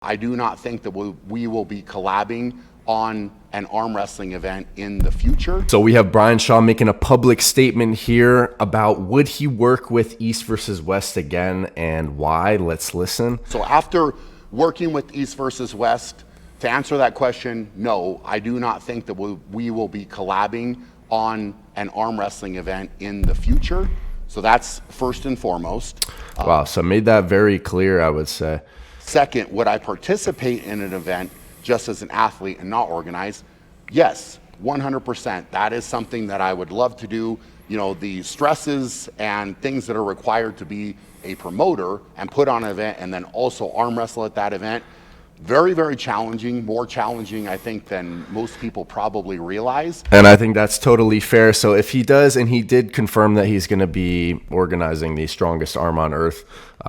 I do not think that we will be collabing on an arm wrestling event in the future. So we have Brian Shaw making a public statement here about would he work with East versus West again and why. Let's listen. So after working with East versus West, to answer that question, no, I do not think that we will be collabing on an arm wrestling event in the future. So that's first and foremost. Wow, so made that very clear, I would say. Second, would I participate in an event just as an athlete and not organize? Yes, 100%. That is something that I would love to do. You know, the stresses and things that are required to be a promoter and put on an event and then also arm wrestle at that event, very, very challenging, more challenging, I think, than most people probably realize. And I think that's totally fair. So if he does, and he did confirm that he's going to be organizing the Strongest Arm on Earth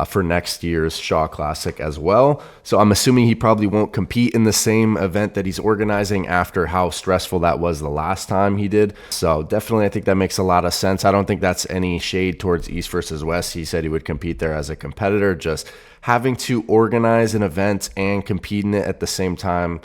for next year's Shaw Classic as well. So I'm assuming he probably won't compete in the same event that he's organizing after how stressful that was the last time he did. So definitely, I think that makes a lot of sense. I don't think that's any shade towards East versus West. He said he would compete there as a competitor. Just having to organize an event and compete in it at the same time,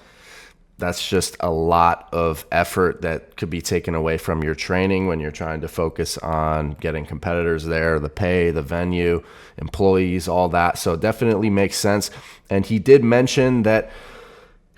that's just a lot of effort that could be taken away from your training when you're trying to focus on getting competitors there, the pay, the venue, employees, all that. So it definitely makes sense. And he did mention that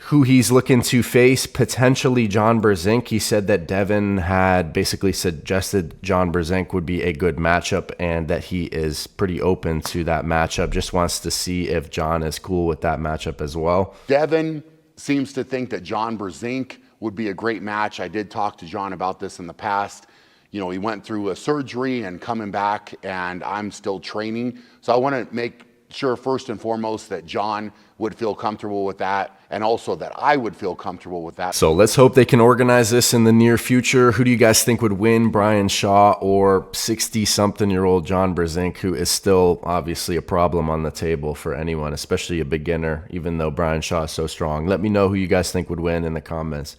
who he's looking to face, potentially John Brzenk. He said that Devin had basically suggested John Brzenk would be a good matchup and that he is pretty open to that matchup. Just wants to see if John is cool with that matchup as well. Devin seems to think that John Brzenk would be a great match. I did talk to John about this in the past. You know, he went through a surgery and coming back, and I'm still training. So I want to make sure first and foremost that John would feel comfortable with that, and also that I would feel comfortable with that. So let's hope they can organize this in the near future. Who do you guys think would win, Brian Shaw or 60-something-year-old John Brzenk, who is still obviously a problem on the table for anyone, especially a beginner, even though Brian Shaw is so strong? Let me know who you guys think would win in the comments.